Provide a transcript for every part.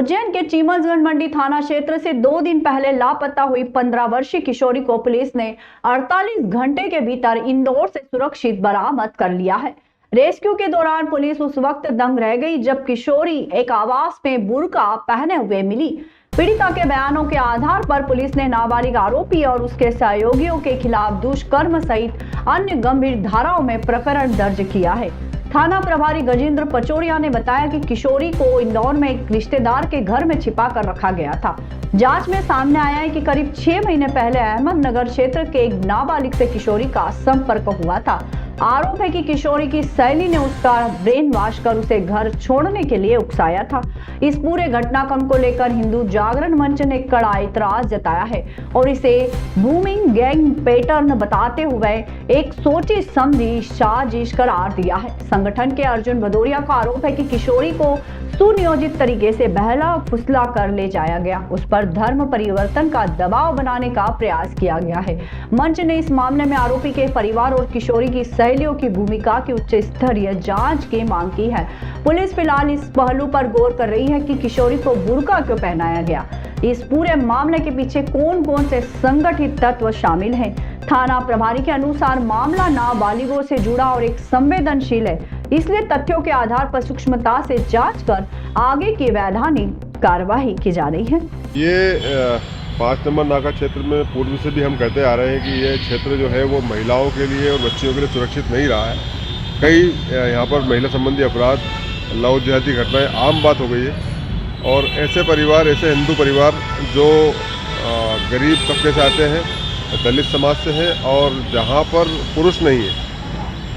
उज्जैन के चीमसगंज मंडी थाना क्षेत्र से 2 दिन पहले लापता हुई 15 वर्षीय किशोरी को पुलिस ने 48 घंटे के भीतर इंदौर से सुरक्षित बरामद कर लिया है। रेस्क्यू के दौरान पुलिस उस वक्त दंग रह गई जब किशोरी एक आवास में बुर्का पहने हुए मिली। पीड़िता के बयानों के आधार पर पुलिस ने नाबालिग आरोपी और उसके सहयोगियों के खिलाफ दुष्कर्म सहित अन्य गंभीर धाराओं में प्रकरण दर्ज किया है। थाना प्रभारी गजेंद्र पचौरिया ने बताया कि किशोरी को इंदौर में एक रिश्तेदार के घर में छिपा कर रखा गया था। जांच में सामने आया है कि करीब 6 महीने पहले अहमदनगर क्षेत्र के एक नाबालिग से किशोरी का संपर्क हुआ था। आरोप है कि किशोरी की सहेली ने उसका ब्रेन वॉश कर उसे घर छोड़ने के लिए उकसाया था। इस पूरे घटनाक्रम को लेकर हिंदू जागरण मंच ने कड़ा इतराज जताया है और इसे बूमिंग गैंग पैटर्न बताते हुए एक सोची समझी साजिश करार दिया है। संगठन के अर्जुन भदौरिया का आरोप है कि किशोरी को सुनियोजित तरीके से बहला फुसला कर ले जाया गया, उस पर धर्म परिवर्तन का दबाव बनाने का प्रयास किया गया है। मंच ने इस मामले में आरोपी के परिवार और किशोरी की सहेलियों की भूमिका की उच्च स्तरीय जांच की मांग की है। पुलिस फिलहाल इस पहलू पर गौर कर रही है कि किशोरी को बुर्का क्यों पहनाया गया। इस पूरे मामले के पीछे कौन कौन से संगठित तत्व शामिल हैं। थाना प्रभारी के अनुसार मामला नाबालिगों से जुड़ा और एक संवेदनशील है, इसलिए तथ्यों के आधार पर सूक्ष्मता से जांच कर आगे की वैधानिक कार्यवाही की जा रही है। ये 5 नंबर नाका क्षेत्र में पूर्व से भी हम कहते आ रहे हैं कि ये क्षेत्र जो है वो महिलाओं के लिए और बच्चियों के लिए सुरक्षित नहीं रहा है। कई यहाँ पर महिला संबंधी अपराध, लव जिहादी घटनाएं आम बात हो गई है और ऐसे परिवार, ऐसे हिंदू परिवार जो गरीब तबके से आते हैं, दलित समाज से हैं और जहाँ पर पुरुष नहीं है,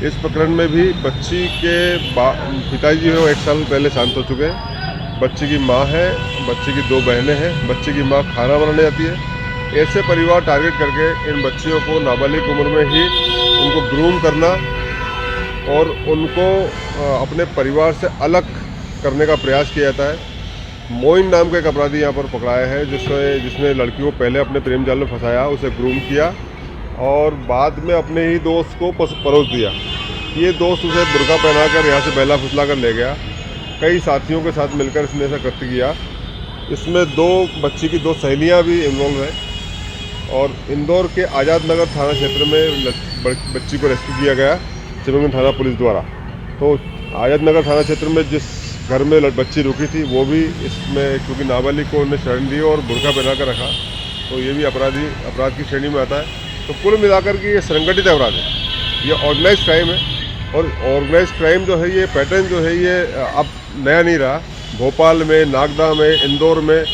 इस प्रकरण में भी बच्ची के पिताजी जो 1 साल पहले शांत हो चुके हैं। बच्ची की माँ है, बच्ची की 2 बहनें हैं, बच्ची की माँ खाना बनाने जाती है। ऐसे परिवार टारगेट करके इन बच्चियों को नाबालिग उम्र में ही उनको ग्रूम करना और उनको अपने परिवार से अलग करने का प्रयास किया जाता है। मोइन नाम का एक अपराधी यहाँ पर पकड़ाया है जिसने लड़की को पहले अपने प्रेम जाल में फंसाया, उसे ग्रूम किया और बाद में अपने ही दोस्त को परोस दिया। ये दोस्त उसे बुर्का पहनाकर यहाँ से बहला फुसला कर ले गया। कई साथियों के साथ मिलकर इसने ऐसा कृत्य किया। इसमें बच्ची की 2 सहेलियाँ भी इन्वॉल्व हैं और इंदौर के आज़ाद नगर थाना क्षेत्र में बच्ची को रेस्क्यू किया गया चिमनगंज थाना पुलिस द्वारा। तो आज़ाद नगर थाना क्षेत्र में जिस घर में बच्ची रुकी थी वो भी इसमें क्योंकि नाबालिग को उन्हें शरण दी और बुर्का पहना कर रखा, तो ये भी अपराध की श्रेणी में आता है। तो कुल मिलाकर के ये संगठित अपराध है, ये ऑर्गेनाइज क्राइम है और ऑर्गेनाइज क्राइम जो है ये पैटर्न जो है ये अब नया नहीं रहा। भोपाल में, नागदा में, इंदौर में,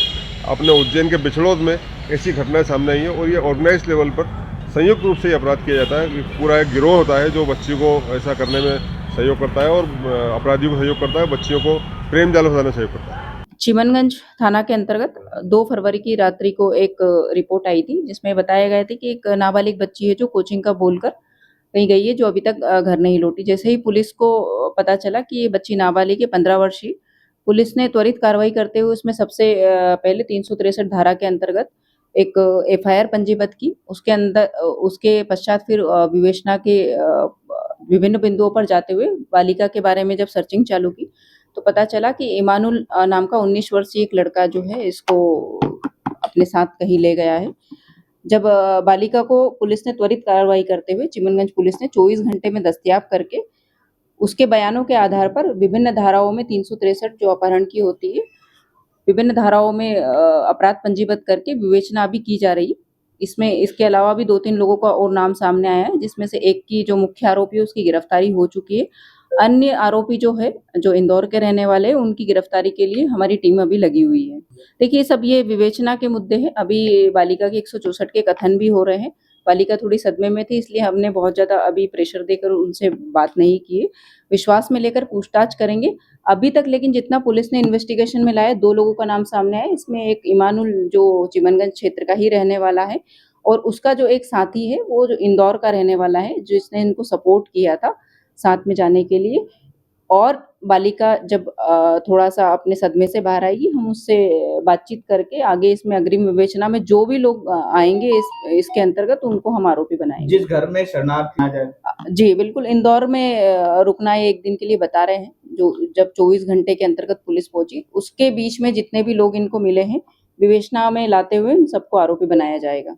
अपने उज्जैन के बिछड़ोद में ऐसी घटनाएं सामने आई हैं और ये ऑर्गेनाइज लेवल पर संयुक्त रूप से ये अपराध किया जाता है। पूरा एक गिरोह होता है जो बच्ची को ऐसा करने में सहयोग करता है और अपराधियों को सहयोग करता है, बच्चियों को प्रेम जाल फंसाने में सहयोग करता है। चिमनगंज थाना के अंतर्गत 2 फरवरी की रात्रि को एक रिपोर्ट आई थी जिसमें बताया गया था कि एक नाबालिग बच्ची है जो कोचिंग का बोलकर कहीं गई है, जो अभी तक घर नहीं लौटी। जैसे ही पुलिस को पता चला कि ये बच्ची नाबालिग है, 15 वर्षीय, पुलिस ने त्वरित कार्रवाई करते हुए उसमें सबसे पहले 363 धारा के अंतर्गत एक एफआईआर पंजीबद्ध की। उसके पश्चात फिर विवेचना के विभिन्न बिंदुओं पर जाते हुए बालिका के बारे में जब सर्चिंग चालू की तो पता चला कि इमानुल नाम का 19 वर्षीय एक लड़का जो है इसको अपने साथ कहीं ले गया है। जब बालिका को पुलिस ने त्वरित कार्रवाई करते हुए चिमनगंज पुलिस ने 24 घंटे में दस्तयाब करके उसके बयानों के आधार पर विभिन्न धाराओं में 363 जो अपहरण की होती है, विभिन्न धाराओं में अपराध पंजीबद्ध करके विवेचना भी की जा रही। इसके अलावा भी 2-3 लोगों का और नाम सामने आया है, जिसमें से एक की जो मुख्य आरोपी है उसकी गिरफ्तारी हो चुकी है। अन्य आरोपी जो है जो इंदौर के रहने वाले हैं उनकी गिरफ्तारी के लिए हमारी टीम अभी लगी हुई है। देखिए सब ये विवेचना के मुद्दे हैं। अभी बालिका के 164 के कथन भी हो रहे हैं। बालिका थोड़ी सदमे में थी, इसलिए हमने बहुत ज्यादा अभी प्रेशर देकर उनसे बात नहीं की है। विश्वास में लेकर पूछताछ करेंगे। अभी तक लेकिन जितना पुलिस ने इन्वेस्टिगेशन में लाया, 2 लोगों का नाम सामने आया। इसमें एक इमानुल जो चिमनगंज क्षेत्र का ही रहने वाला है और उसका जो एक साथी है वो जो इंदौर का रहने वाला है, जिसने इनको सपोर्ट किया था साथ में जाने के लिए। और बालिका जब थोड़ा सा अपने सदमे से बाहर आएगी, हम उससे बातचीत करके आगे इसमें अग्रिम विवेचना में जो भी लोग आएंगे इसके अंतर्गत उनको हम आरोपी बनाएंगे। जिस घर में शरणार्थी आ जाए जी बिल्कुल, इंदौर में रुकना है 1 दिन के लिए बता रहे हैं। जो जो जब 24 घंटे के अंतर्गत पुलिस पहुंची, उसके बीच में जितने भी लोग इनको मिले हैं, विवेचना में लाते हुए इन सबको आरोपी बनाया जाएगा।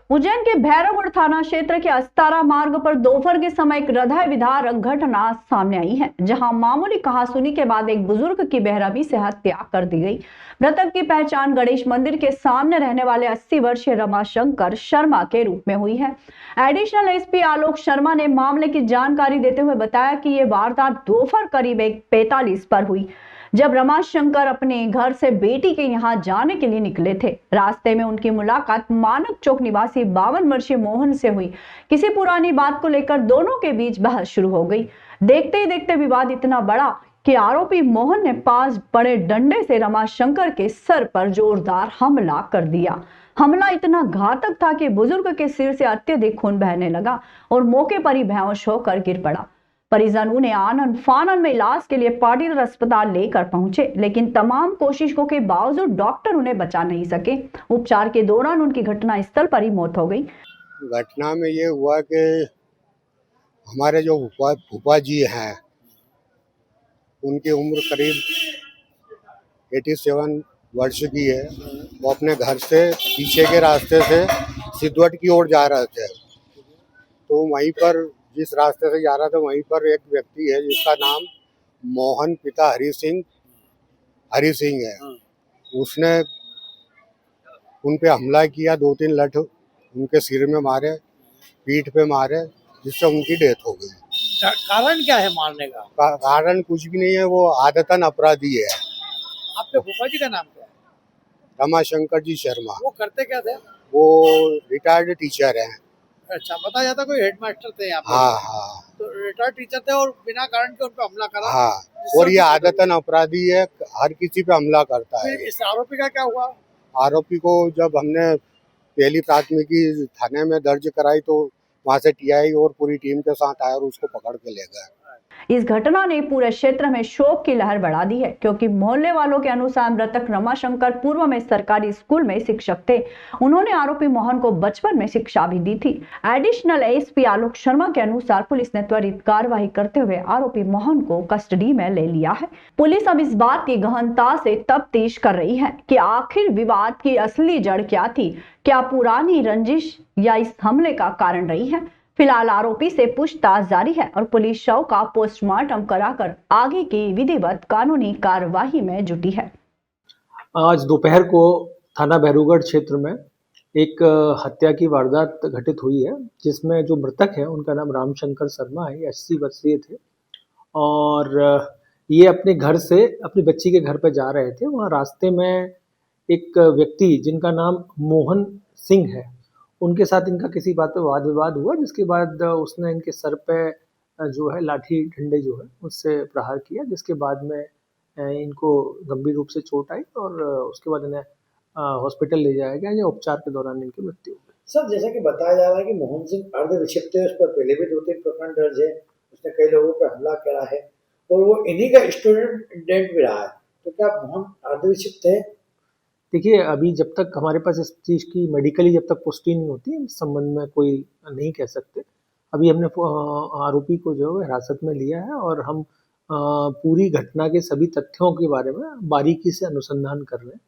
उज्जैन के भैरवगढ़ थाना क्षेत्र के अस्तारा मार्ग पर दोपहर के समय एक हृदय विदारक घटना सामने आई है, जहां मामूली कहासुनी के बाद एक बुजुर्ग की बेरहमी से हत्या कर दी गई। मृतक की पहचान गणेश मंदिर के सामने रहने वाले 80 वर्षीय रमाशंकर शर्मा के रूप में हुई है। एडिशनल एसपी आलोक शर्मा ने मामले की जानकारी देते हुए बताया कि ये वारदात दोपहर करीब 1:45 पर हुई, जब रमाशंकर अपने घर से बेटी के यहाँ जाने के लिए निकले थे। रास्ते में उनकी मुलाकात मानक चौक निवासी 52 वर्षीय मोहन से हुई। किसी पुरानी बात को लेकर दोनों के बीच बहस शुरू हो गई। देखते ही देखते विवाद इतना बड़ा कि आरोपी मोहन ने 5 बड़े डंडे से रमाशंकर के सर पर जोरदार हमला कर दिया। हमला इतना घातक था कि बुजुर्ग के सिर से अत्यधिक खून बहने लगा और मौके पर ही बेहोश होकर गिर पड़ा। परिजनों ने आनन फानन में इलाज के लिए पाटीदार अस्पताल लेकर पहुंचे, लेकिन तमाम कोशिशों के बावजूद डॉक्टर उन्हें बचा नहीं सके। उपचार के दौरान उनकी घटना स्थल पर ही मौत हो गई। घटना में ये हुआ कि हमारे जो फूफा जी हैं, उनकी उम्र करीब 87 वर्ष की है। वो अपने घर से पीछे के रास्ते से सिद्धवट की ओर जा रहे थे, तो वहीं पर जिस रास्ते से जा रहा था वहीं पर एक व्यक्ति है जिसका नाम मोहन पिता हरि सिंह है। उसने उन पे हमला किया, 2-3 लठ उनके सिर में मारे, पीठ पे मारे, जिससे उनकी डेथ हो गई। कारण क्या है मारने का? कारण कुछ भी नहीं है, वो आदतन अपराधी है। आपके फूफा जी का नाम क्या है? रमाशंकर जी शर्मा। वो करते क्या थे? वो रिटायर्ड टीचर हैं। अच्छा, बताया जाता कोई हेडमास्टर थे यहाँ पे? हाँ। तो रिटायर्ड टीचर थे और बिना कारण के उन पे हमला करा? हाँ, और ये आदतन अपराधी है, हर किसी पे हमला करता है। फिर इस आरोपी का क्या हुआ? आरोपी को जब हमने पहली प्राथमिकी थाने में दर्ज कराई तो वहाँ से टीआई और पूरी टीम के साथ आए और उसको पकड़ के ले गए। इस घटना ने पूरे क्षेत्र में शोक की लहर बढ़ा दी है, क्योंकि मोहल्ले वालों के अनुसार मृतक रमाशंकर पूर्व में सरकारी स्कूल में शिक्षक थे। उन्होंने आरोपी मोहन को बचपन में शिक्षा भी दी थी। एडिशनल एसपी आलोक शर्मा के अनुसार पुलिस ने त्वरित कार्रवाई करते हुए आरोपी मोहन को कस्टडी में ले लिया है। पुलिस अब इस बात की गहनता से तफ्तीश कर रही है कि आखिर विवाद की असली जड़ क्या थी, क्या पुरानी रंजिश या इस हमले का कारण रही है। फिलहाल आरोपी से पूछताछ जारी है और पुलिस शव का पोस्टमार्टम कराकर आगे की विधिवत कानूनी कार्यवाही में जुटी है। आज दोपहर को थाना भैरवगढ़ क्षेत्र में एक हत्या की वारदात घटित हुई है, जिसमें जो मृतक है उनका नाम रामशंकर शर्मा है। 80 वर्षीय थे और ये अपने घर से अपनी बच्ची के घर पर जा रहे थे। वहाँ रास्ते में एक व्यक्ति जिनका नाम मोहन सिंह है, उनके साथ इनका किसी बात पे वाद विवाद हुआ, जिसके बाद उसने इनके सर पे जो है लाठी डंडे जो है उससे प्रहार किया, जिसके बाद में इनको गंभीर रूप से चोट आई और उसके बाद इन्हें हॉस्पिटल ले जाया गया, या उपचार के दौरान इनकी मृत्यु हो गई। सर, जैसा कि बताया जा रहा है कि मोहन सिंह अर्धविक्षिप्त है, उस पर पहले भी 2-3 प्रकरण दर्ज है, उसने कई लोगों पर हमला करा है और वो इन्हीं का स्टूडेंट भी रहा है, तो क्या मोहन अर्धविक्षिप्त है? देखिए, अभी जब तक हमारे पास इस चीज़ की मेडिकली जब तक पुष्टि नहीं होती, इस संबंध में कोई नहीं कह सकते। अभी हमने आरोपी को जो है हिरासत में लिया है और हम पूरी घटना के सभी तथ्यों के बारे में बारीकी से अनुसंधान कर रहे हैं।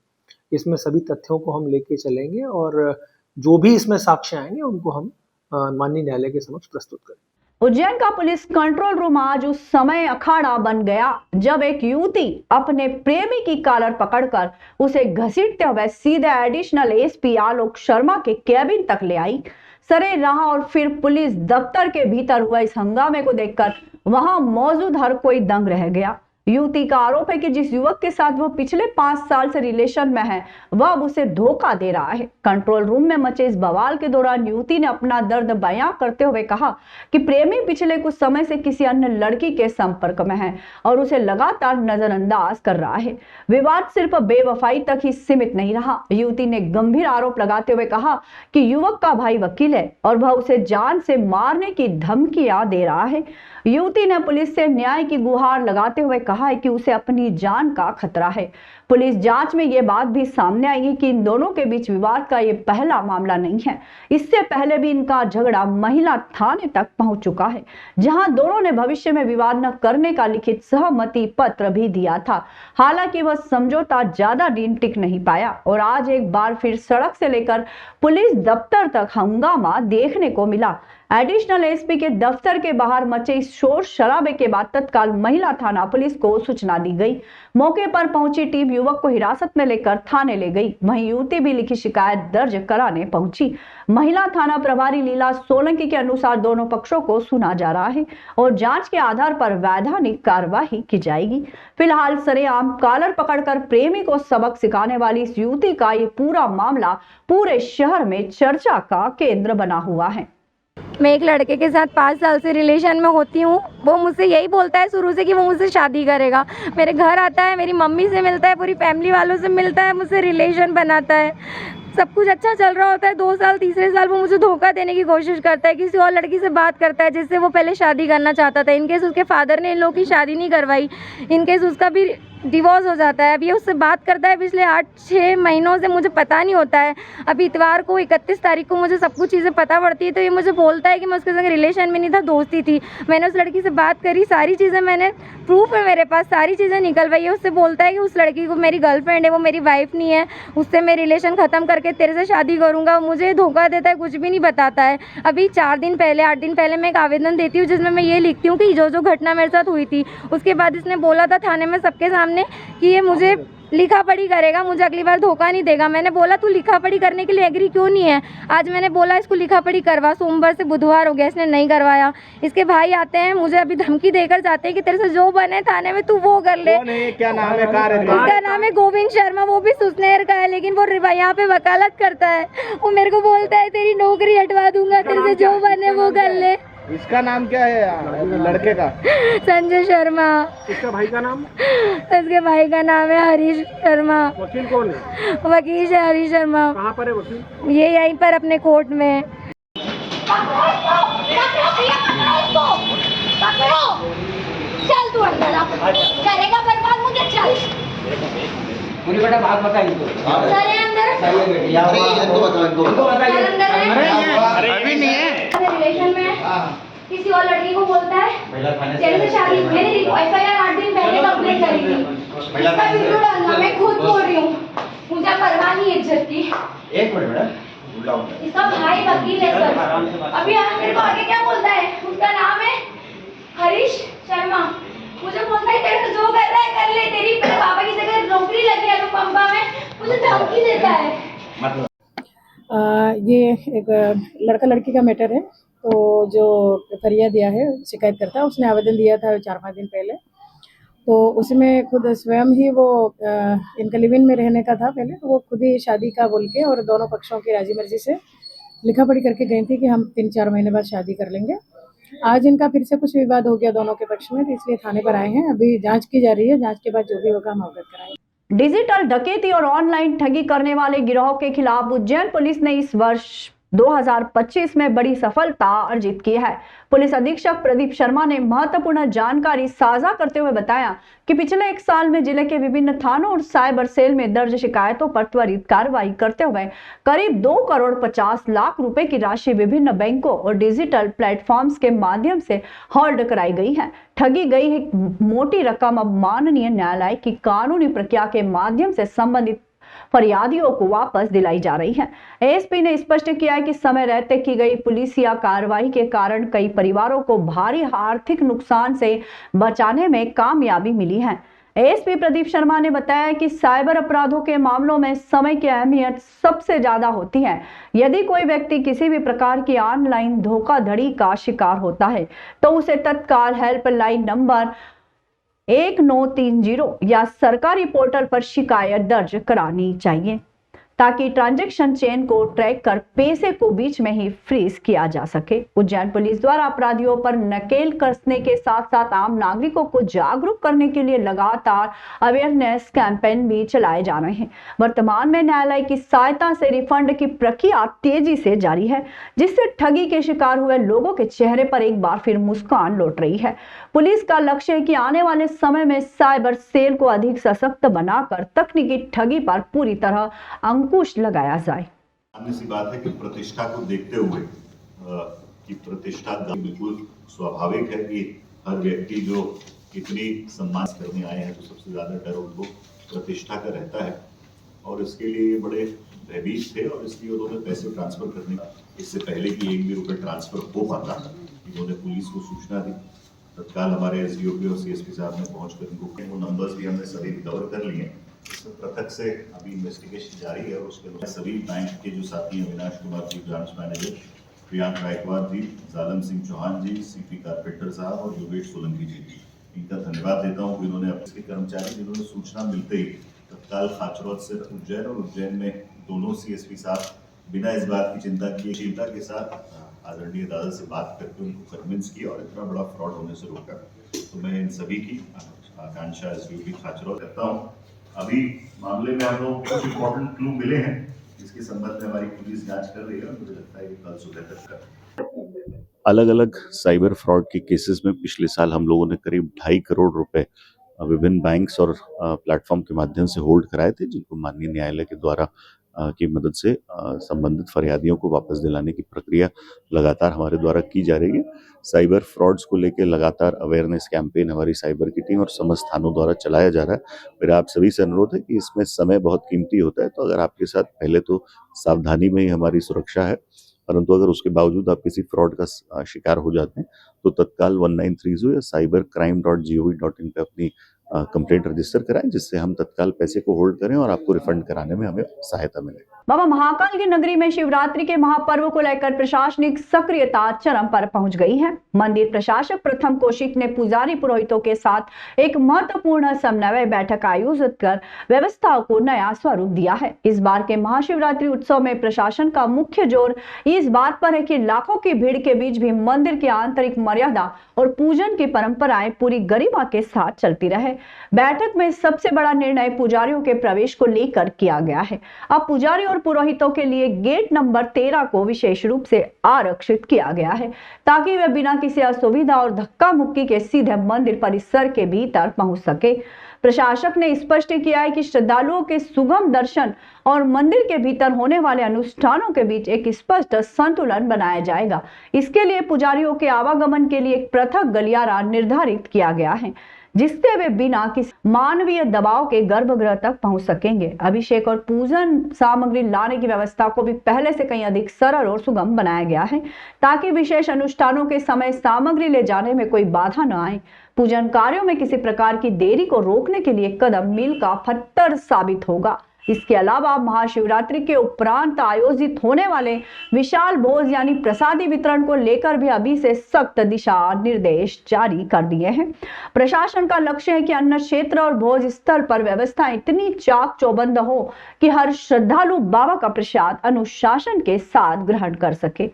इसमें सभी तथ्यों को हम लेके चलेंगे और जो भी इसमें साक्ष्य आएंगे उनको हम माननीय न्यायालय के समक्ष प्रस्तुत करेंगे। उज्जैन का पुलिस कंट्रोल रूम आज उस समय अखाड़ा बन गया जब एक युवती अपने प्रेमी की कॉलर पकड़कर उसे घसीटते हुए सीधे एडिशनल एसपी आलोक शर्मा के केबिन तक ले आई। सरे रहा और फिर पुलिस दफ्तर के भीतर हुआ इस हंगामे को देखकर वहां मौजूद हर कोई दंग रह गया। युवती का आरोप है कि जिस युवक के साथ वो पिछले 5 साल से रिलेशन में है, वह अब उसे धोखा दे रहा है। कंट्रोल रूम में मचे इस बवाल के दौरान युवती ने अपना दर्द बयां करते हुए कहा कि प्रेमी पिछले कुछ समय से किसी अन्य लड़की के संपर्क में है और उसे लगातार नजरअंदाज कर रहा है। विवाद सिर्फ बेवफाई तक ही सीमित नहीं रहा। युवती ने गंभीर आरोप लगाते हुए कहा कि युवक का भाई वकील है और वह उसे जान से मारने की धमकियां दे रहा है। युवती ने पुलिस से न्याय की गुहार लगाते हुए कहा कहा है कि उसे अपनी जान का खतरा है। पुलिस जांच में ये बात भी सामने आई है कि इन दोनों के बीच विवाद का ये पहला मामला नहीं है। इससे पहले भी इनका झगड़ा महिला थाने तक पहुंच चुका है, जहां दोनों ने भविष्य में विवाद न करने का लिखित सहमति पत्र भी दिया था। हालांकि वह समझौता ज्यादा दिन टिक नहीं पाया और आज एक बार फिर सड़क से लेकर पुलिस दफ्तर तक हंगामा देखने को मिला। एडिशनल एसपी के दफ्तर के बाहर मचे इस शोर शराबे के बाद तत्काल महिला थाना पुलिस को सूचना दी गई। मौके पर पहुंची टीम युवक को हिरासत में लेकर थाने ले गई। वहीं युवती भी लिखित शिकायत दर्ज कराने पहुंची। महिला थाना प्रभारी लीला सोलंकी के अनुसार दोनों पक्षों को सुना जा रहा है और जांच के आधार पर वैधानिक कार्यवाही की जाएगी। फिलहाल सरेआम कॉलर पकड़कर प्रेमी को सबक सिखाने वाली इस युवती का ये पूरा मामला पूरे शहर में चर्चा का केंद्र बना हुआ है। मैं एक लड़के के साथ 5 साल से रिलेशन में होती हूँ। वो मुझसे यही बोलता है शुरू से कि वो मुझसे शादी करेगा। मेरे घर आता है, मेरी मम्मी से मिलता है, पूरी फैमिली वालों से मिलता है, मुझसे रिलेशन बनाता है। सब कुछ अच्छा चल रहा होता है। 2 साल तीसरे साल वो मुझे धोखा देने की कोशिश करता है, किसी और लड़की से बात करता है जिससे वो पहले शादी करना चाहता था। इनकेस उसके फादर ने इन लोगों की शादी नहीं करवाई, इनकेस उसका भी डिवोर्स हो जाता है। अभी उससे बात करता है पिछले 8-6 महीनों से, मुझे पता नहीं होता है। अभी इतवार को 31 तारीख को मुझे सब कुछ चीज़ें पता पड़ती है, तो ये मुझे बोलता है कि मैं उसके संग रिलेशन में नहीं था, दोस्ती थी। मैंने उस लड़की से बात करी, सारी चीज़ें मैंने प्रूफ है मेरे पास, सारी चीज़ें निकलवाई है। उससे बोलता है कि उस लड़की को मेरी गर्लफ्रेंड है, वो मेरी वाइफ नहीं है, उससे मैं रिलेशन ख़त्म करके तेरे से शादी करूँगा। मुझे धोखा देता है, कुछ भी नहीं बताता है। अभी 8 दिन पहले मैं एक आवेदन देती हूँ जिसमें मैं ये लिखती हूँ कि जो घटना मेरे साथ हुई थी, उसके बाद इसने बोला था थाने में सबके सामने कि ये मुझे लिखा पढ़ी करेगा, मुझे अगली बार धोखा नहीं देगा। मैंने बोला तू लिखा पढ़ी करने के लिए एग्री क्यों नहीं है? आज मैंने बोला इसको लिखा पढ़ी करवा। सोमवार से बुधवार हो गया, इसने नहीं करवाया। इसके भाई आते हैं, मुझे अभी धमकी देकर जाते हैं कि तेरे से जो बने थाने में तू वो कर ले। क्या नाम है? उसका नाम है गोविंद शर्मा, वो भी सुसनेर का है, लेकिन वो यहाँ पे वकालत करता है। वो मेरे को बोलता है तेरी नौकरी हटवा दूंगा, तेरे से जो बने वो कर ले। इसका नाम क्या है लड़के का? संजय शर्मा। इसका भाई का नाम? इसके भाई का नाम है हरीश शर्मा। वकील कौन है? वकील है हरीश शर्मा। कहाँ पर है वकील? ये यहीं पर अपने कोर्ट में। चल तू अंदर आ, करेगा बर्बाद मुझे, चल पूरी बेटा बात बताइए तो। सर है अंदर, अभी नहीं है रिलेशन में किसी और लड़की को बोलता है तेरे से शादी। मैंने FIR 8 दिन पहले कंप्लेंट करी थी, इसका वीडियो डालना, मैं खुद बोल रही हूँ, मुझे परवाह नहीं इज्जत की। एक मिनट बेटा, इसका भाई वकील है सर। अभी मेरे को आगे क्या बोलता है, उसका नाम है हरीश शर्मा। मुझे बोलता है तेरे से जो कर रहा है कर ले, तेरी पापा की जगह नौकरी लगी है पंपा में, मुझे धमकी देता है। ये एक लड़का लड़की का मैटर है। तो जो फरियाद दिया है, शिकायत करता है, उसने आवेदन दिया था 4-5 दिन पहले। तो उसमें खुद स्वयं ही वो इनका लिव इन में रहने का था पहले, तो वो खुद ही शादी का बोल के और दोनों पक्षों की राजी मर्जी से लिखा पढ़ी करके गई थी कि हम 3-4 महीने बाद शादी कर लेंगे। आज इनका फिर से कुछ विवाद हो गया दोनों के पक्ष में, तो इसलिए थाने पर आए हैं। अभी जांच की जा रही है, जांच के बाद जो भी होगा हम अवगत कराएंगे। डिजिटल डकैती और ऑनलाइन ठगी करने वाले गिरोह के खिलाफ उज्जैन पुलिस ने इस वर्ष 2025 में बड़ी सफलता अर्जित की है। पुलिस अधीक्षक प्रदीप शर्मा ने महत्वपूर्ण जानकारी साझा करते हुए बताया कि पिछले 1 साल में जिले के विभिन्न थानों और साइबर सेल में दर्ज शिकायतों पर त्वरित कार्रवाई करते हुए करीब 2,50,00,000 रुपए की राशि विभिन्न बैंकों और डिजिटल प्लेटफॉर्म्स के माध्यम से होल्ड कराई गई है। ठगी गई एक मोटी रकम अब माननीय न्यायालय की कानूनी प्रक्रिया के माध्यम से संबंधित फरियादियों को वापस दिलाई जा रही है। एएसपी ने स्पष्ट किया है कि समय रहते की गई पुलिसिया कार्रवाई के कारण कई परिवारों को भारी आर्थिक नुकसान से बचाने में कामयाबी मिली है। एएसपी प्रदीप शर्मा ने बताया कि साइबर अपराधों के मामलों में समय की अहमियत सबसे ज्यादा होती है। यदि कोई व्यक्ति किसी भी प्रकार की ऑनलाइन धोखाधड़ी का शिकार होता है तो उसे तत्काल हेल्पलाइन नंबर 1930 या सरकारी पोर्टल पर शिकायत दर्ज करानी चाहिए। ताकि ट्रांजैक्शन चेन को ट्रैक कर पैसे को बीच में ही फ्रीज किया जा सके। उज्जैन पुलिस द्वारा अपराधियों पर नकेल कसने के साथ साथ आम नागरिकों को जागरूक करने के लिए लगातार अवेयरनेस कैंपेन भी चलाए जा रहे हैं। वर्तमान में न्यायालय की सहायता से रिफंड की प्रक्रिया तेजी से जारी है, जिससे ठगी के शिकार हुए लोगों के चेहरे पर एक बार फिर मुस्कान लौट रही है। पुलिस का लक्ष्य है कि आने वाले समय में साइबर सेल को अधिक सशक्त बनाकर तकनीकी ठगी पर पूरी तरह अंकुश लगाया जाए। सामान्य सी बात है कि प्रतिष्ठा को देखते हुए कि प्रतिष्ठा बिल्कुल स्वाभाविक है कि हर व्यक्ति जो इतनी सम्मान करने आए हैं तो सबसे ज्यादा डर उनको प्रतिष्ठा का रहता है, और इसके लिए बड़े भयभीत थे और इसलिए उन्होंने पैसे ट्रांसफर करने का इससे पहले कि एक भी रुपये ट्रांसफर हो पाता इन्होंने पुलिस को सूचना दी। तत्काल हमारे एसडीओपी और सीएसपी साहब ने पहुंचकर इनको वो नंबर्स भी हमने सभी रिकवर कर लिए। इसमें पृथक से अभी इन्वेस्टिगेशन जारी है और उसके अनुसार सभी बैंक के जो साथी हैं, अविनाश कुमार जी ब्रांच मैनेजर, प्रियांक गायकवाड़ जी, जालम सिंह चौहान जी, सीपी कारपेंटर साहब और योगेश सोलंकी जी, इनका धन्यवाद देता हूँ कि इन्होंने अपने कर्मचारी जिन्होंने सूचना मिलते ही तत्काल खाचरौद से उज्जैन और उज्जैन में दोनों सीएसपी साहब बिना इस बात की चिंता के साथ आदरणीय दादा से बात करके उनको कन्विंस किया और इतना बड़ा फ्रॉड होने से रोका। तो मैं इन सभी की आकांक्षा एसडीओपी खाचरौद करता हूँ। अभी मामले में हम लोग कुछ इंपॉर्टेंट क्लू मिले हैं जिसके संबंध में हमारी पुलिस जांच कर रही है और मुझे लगता है कि कल सुबह तक अलग अलग साइबर फ्रॉड के केसेस में पिछले साल हम लोगों ने करीब 2.5 करोड़ रुपए विभिन्न बैंक्स और प्लेटफॉर्म के माध्यम से होल्ड कराए थे, जिनको माननीय न्यायालय के द्वारा की मदद से संबंधित फरियादियों को वापस दिलाने की प्रक्रिया लगातार हमारे द्वारा की जा रही है। साइबर फ्रॉड्स को लेकर लगातार अवेयरनेस कैंपेन हमारी साइबर की टीम और समस्त थानों द्वारा चलाया जा रहा है। मेरा आप सभी से अनुरोध है कि इसमें समय बहुत कीमती होता है, तो अगर आपके साथ पहले तो सावधानी में ही हमारी सुरक्षा है, परंतु अगर उसके बावजूद आप किसी फ्रॉड का शिकार हो जाते हैं तो तत्काल 1930 या cybercrime.gov.in पे अपनी कंप्लेंट रजिस्टर कराएं, जिससे हम तत्काल पैसे को होल्ड करें और आपको रिफंड कराने में हमें सहायता मिले। बाबा महाकाल की नगरी में शिवरात्रि के महापर्व को लेकर प्रशासनिक सक्रियता चरम पर पहुंच गई है। मंदिर प्रशासक प्रथम कौशिक ने पुजारी पुरोहितों के साथ एक महत्वपूर्ण समन्वय बैठक आयोजित कर व्यवस्था को नया स्वरूप दिया है। इस बार के महाशिवरात्रि उत्सव में प्रशासन का मुख्य जोर इस बात पर है कि लाखों की भीड़ के बीच भी मंदिर की आंतरिक मर्यादा और पूजन की परंपराएं पूरी गरिमा के साथ चलती रहे। बैठक में सबसे बड़ा निर्णय पुजारियों के प्रवेश को लेकर किया गया है। अब पुजारी और पुरोहितों के लिए गेट नंबर 13 को विशेष रूप से आरक्षित किया गया है, ताकि वे बिना किसी असुविधा और धक्का मुक्की के सीधे मंदिर परिसर के भीतर पहुंच सके। प्रशासक ने स्पष्ट किया है कि श्रद्धालुओं के सुगम दर्शन और मंदिर के भीतर होने वाले अनुष्ठानों के बीच एक स्पष्ट संतुलन बनाया जाएगा। इसके लिए पुजारियों के आवागमन के लिए एक पृथक गलियारा निर्धारित किया गया है, जिससे वे बिना किसी मानवीय दबाव के गर्भगृह तक पहुंच सकेंगे। अभिषेक और पूजन सामग्री लाने की व्यवस्था को भी पहले से कहीं अधिक सरल और सुगम बनाया गया है, ताकि विशेष अनुष्ठानों के समय सामग्री ले जाने में कोई बाधा न आए। पूजन कार्यों में किसी प्रकार की देरी को रोकने के लिए कदम मील का पत्थर साबित होगा। इसके अलावा महाशिवरात्रि के उपरांत आयोजित होने वाले विशाल भोज यानी प्रसादी वितरण को लेकर भी अभी से सख्त दिशा निर्देश जारी कर दिए हैं। प्रशासन का लक्ष्य है कि अन्न क्षेत्र और भोज स्थल पर व्यवस्था इतनी चाक चौबंद हो कि हर श्रद्धालु बाबा का प्रसाद अनुशासन के साथ ग्रहण कर सके।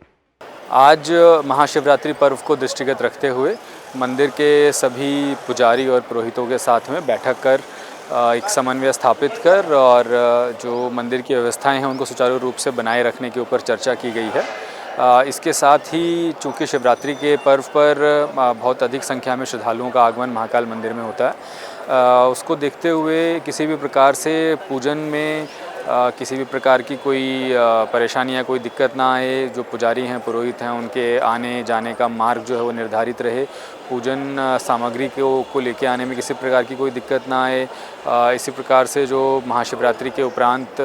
आज महाशिवरात्रि पर्व को दृष्टिगत रखते हुए मंदिर के सभी पुजारी और पुरोहितों के साथ में बैठक कर एक समन्वय स्थापित कर और जो मंदिर की व्यवस्थाएं हैं उनको सुचारू रूप से बनाए रखने के ऊपर चर्चा की गई है। इसके साथ ही चूँकि शिवरात्रि के पर्व पर बहुत अधिक संख्या में श्रद्धालुओं का आगमन महाकाल मंदिर में होता है, उसको देखते हुए किसी भी प्रकार से पूजन में किसी भी प्रकार की कोई परेशानी या कोई दिक्कत ना आए। जो पुजारी हैं, पुरोहित हैं, उनके आने जाने का मार्ग जो है वो निर्धारित रहे। पूजन सामग्री को लेके आने में किसी प्रकार की कोई दिक्कत ना आए। इसी प्रकार से जो महाशिवरात्रि के उपरांत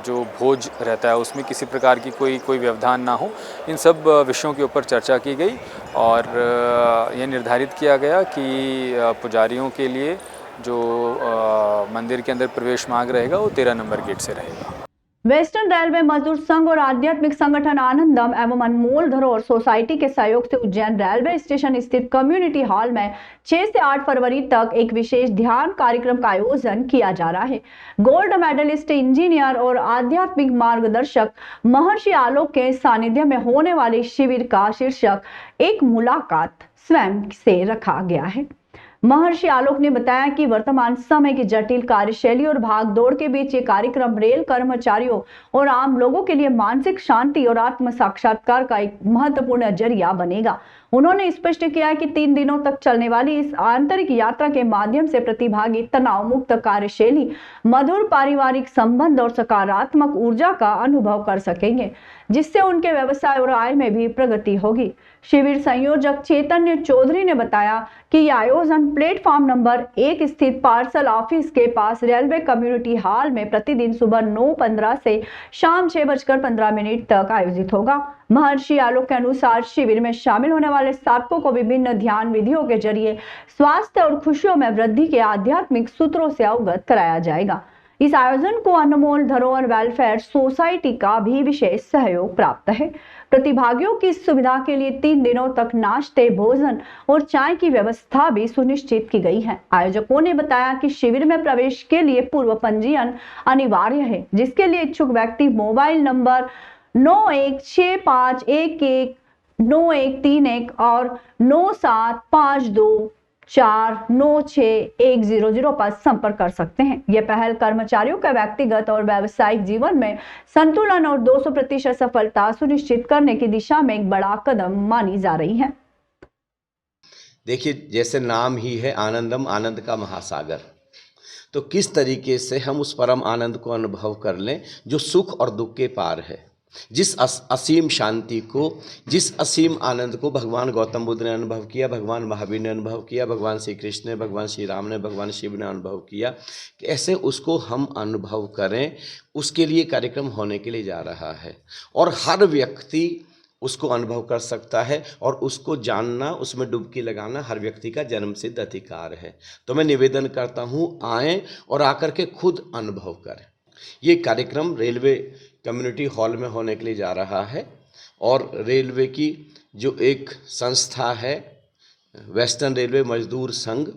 जो भोज रहता है उसमें किसी प्रकार की कोई व्यवधान ना हो। इन सब विषयों के ऊपर चर्चा की गई और यह निर्धारित किया गया कि पुजारियों के लिए जो मंदिर के अंदर प्रवेश मार्ग रहेगा वो 13 नंबर गेट से रहेगा। वेस्टर्न रेलवे मजदूर संघ और आध्यात्मिक संगठन आनंदम एवं अनमोल धरोहर सोसाइटी के सहयोग से उज्जैन रेलवे स्टेशन स्थित कम्युनिटी हॉल में 6 से 8 फरवरी तक एक विशेष ध्यान कार्यक्रम का आयोजन किया जा रहा है। गोल्ड मेडलिस्ट इंजीनियर और आध्यात्मिक मार्गदर्शक महर्षि आलोक के सानिध्य में होने वाले शिविर का शीर्षक एक मुलाकात स्वयं से रखा गया है। महर्षि आलोक ने बताया कि वर्तमान समय की जटिल कार्यशैली और भागदौड़ के बीच ये कार्यक्रम रेल कर्मचारियों और आम लोगों के लिए मानसिक शांति और आत्म साक्षात्कार का एक महत्वपूर्ण जरिया बनेगा। उन्होंने स्पष्ट किया कि 3 दिनों तक चलने वाली इस आंतरिक यात्रा के माध्यम से प्रतिभागी तनाव मुक्त कार्यशैली, मधुर पारिवारिक संबंध और सकारात्मक ऊर्जा का अनुभव कर सकेंगे, जिससे उनके व्यवसाय और आय में भी प्रगति होगी। शिविर संयोजक चैतन्य चौधरी ने बताया कि यह आयोजन प्लेटफॉर्म नंबर 1 स्थित पार्सल ऑफिस के पास रेलवे कम्युनिटी हॉल में प्रतिदिन सुबह 9:15 से शाम 6:15 तक आयोजित होगा। महर्षि आलोक के अनुसार शिविर में शामिल होने वाले साधकों को विभिन्न ध्यान विधियों के जरिए स्वास्थ्य और खुशियों में वृद्धि के आध्यात्मिक सूत्रों से अवगत कराया जाएगा। इस आयोजन को अनमोल धरोहर वेलफेयर सोसाइटी का भी विशेष सहयोग प्राप्त है। प्रतिभागियों की सुविधा के लिए 3 दिनों तक नाश्ते, भोजन और चाय की व्यवस्था भी सुनिश्चित की गई है। आयोजकों ने बताया कि शिविर में प्रवेश के लिए पूर्व पंजीयन अनिवार्य है, जिसके लिए इच्छुक व्यक्ति मोबाइल नंबर 9165119131 और 9752496100 पर संपर्क कर सकते हैं। यह पहल कर्मचारियों के व्यक्तिगत और व्यावसायिक जीवन में संतुलन और 200% सफलता सुनिश्चित करने की दिशा में एक बड़ा कदम मानी जा रही है। देखिए, जैसे नाम ही है आनंदम, आनंद का महासागर, तो किस तरीके से हम उस परम आनंद को अनुभव कर लें जो सुख और दुख के पार है। जिस असीम शांति को, जिस असीम आनंद को भगवान गौतम बुद्ध ने अनुभव किया, भगवान महावीर ने अनुभव किया, भगवान श्री कृष्ण ने, भगवान श्री राम ने, भगवान शिव ने अनुभव किया, कि ऐसे उसको हम अनुभव करें, उसके लिए कार्यक्रम होने के लिए जा रहा है। और हर व्यक्ति उसको अनुभव कर सकता है और उसको जानना, उसमें डुबकी लगाना हर व्यक्ति का जन्मसिद्ध अधिकार है। तो मैं निवेदन करता हूँ, आएँ और आकर के खुद अनुभव करें। ये कार्यक्रम रेलवे कम्युनिटी हॉल में होने के लिए जा रहा है और रेलवे की जो एक संस्था है वेस्टर्न रेलवे मजदूर संघ,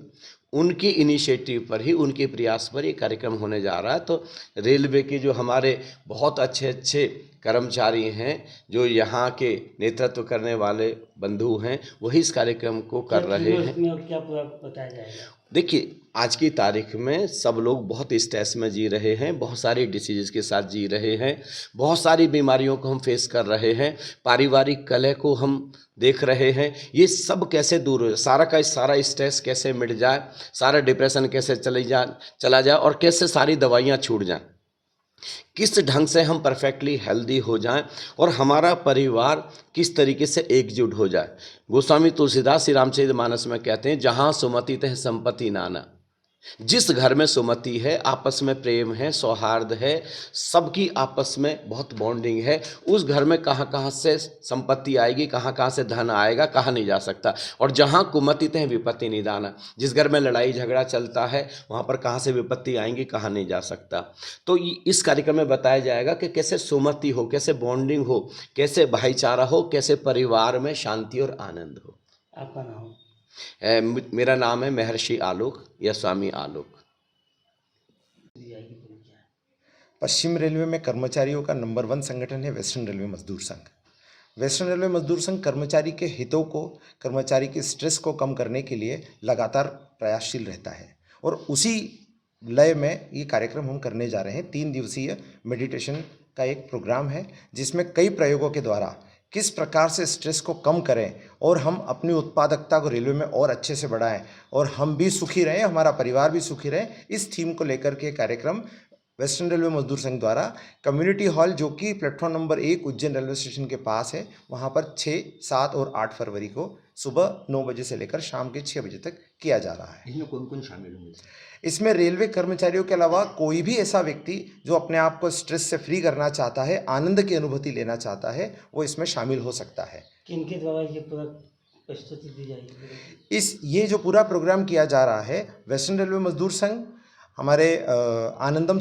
उनकी इनिशिएटिव पर ही, उनके प्रयास पर ये कार्यक्रम होने जा रहा है। तो रेलवे के जो हमारे बहुत अच्छे अच्छे कर्मचारी हैं, जो यहाँ के नेतृत्व करने वाले बंधु हैं, वही इस कार्यक्रम को कर रहे हैं। क्या बताया जाएगा? देखिए, आज की तारीख में सब लोग बहुत स्ट्रेस में जी रहे हैं, बहुत सारी डिसीज़ के साथ जी रहे हैं, बहुत सारी बीमारियों को हम फेस कर रहे हैं, पारिवारिक कलह को हम देख रहे हैं। ये सब कैसे दूर हो, सारा का सारा स्ट्रेस कैसे मिट जाए, सारा डिप्रेशन कैसे चला जाए और कैसे सारी दवाइयाँ छूट जाएं, किस ढंग से हम परफेक्टली हेल्दी हो जाएं और हमारा परिवार किस तरीके से एकजुट हो जाए। गोस्वामी तुलसीदास श्री रामचरितमानस में कहते हैं, जहाँ सुमति तह संपत्ति नाना। जिस घर में सुमति है, आपस में प्रेम है, सौहार्द है, सबकी आपस में बहुत बॉन्डिंग है, उस घर में कहाँ कहाँ से संपत्ति आएगी, कहाँ कहाँ से धन आएगा, कहाँ नहीं जा सकता। और जहाँ कुमति तह विपत्ति निदाना, जिस घर में लड़ाई झगड़ा चलता है, वहाँ पर कहाँ से विपत्ति आएंगी, कहाँ नहीं जा सकता। तो इस कार्यक्रम में बताया जाएगा कि कैसे सुमति हो, कैसे बॉन्डिंग हो, कैसे भाईचारा हो, कैसे परिवार में शांति और आनंद हो। आपका नाम? मेरा नाम है महर्षि आलोक या स्वामी आलोक। पश्चिम रेलवे में कर्मचारियों का नंबर 1 संगठन है वेस्टर्न रेलवे मजदूर संघ। वेस्टर्न रेलवे मजदूर संघ कर्मचारी के हितों को, कर्मचारी के स्ट्रेस को कम करने के लिए लगातार प्रयासशील रहता है और उसी लय में ये कार्यक्रम हम करने जा रहे हैं। 3 दिवसीय मेडिटेशन का एक प्रोग्राम है, जिसमें कई प्रयोगों के द्वारा किस प्रकार से स्ट्रेस को कम करें और हम अपनी उत्पादकता को रेलवे में और अच्छे से बढ़ाएं और हम भी सुखी रहें, हमारा परिवार भी सुखी रहे, इस थीम को लेकर के कार्यक्रम वेस्टर्न रेलवे मजदूर संघ द्वारा कम्युनिटी हॉल, जो कि platform number 1 Ujjain railway station के पास है, वहाँ पर 6, 7 और 8 फरवरी को सुबह 9 बजे से लेकर शाम के 6 बजे तक किया जा रहा है। इसमें कौन कौन शामिल होंगे? इसमें रेलवे कर्मचारियों के अलावा कोई भी ऐसा व्यक्ति जो अपने आप को स्ट्रेस से फ्री करना चाहता है, आनंद की अनुभूति लेना चाहता है, वो इसमें शामिल हो सकता है। किनके द्वारा ये पूरा प्रस्तुति दी जाएगी? ये जो पूरा प्रोग्राम किया जा रहा है, वेस्टर्न रेलवे मजदूर संघ, हमारे आनंदम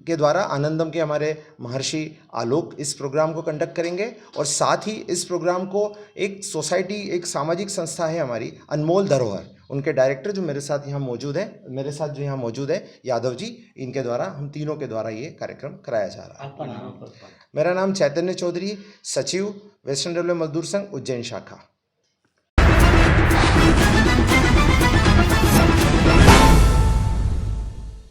के द्वारा आनंदम के हमारे महर्षि आलोक इस प्रोग्राम को कंडक्ट करेंगे और साथ ही इस प्रोग्राम को एक सोसाइटी, एक सामाजिक संस्था है हमारी अनमोल धरोहर, उनके डायरेक्टर जो मेरे साथ यहाँ मौजूद है यादव जी, इनके द्वारा हम तीनों के द्वारा ये कार्यक्रम कराया जा रहा है। आपका नाम? मेरा नाम चैतन्य चौधरी, सचिव वेस्टर्न रेलवे मजदूर संघ उज्जैन शाखा।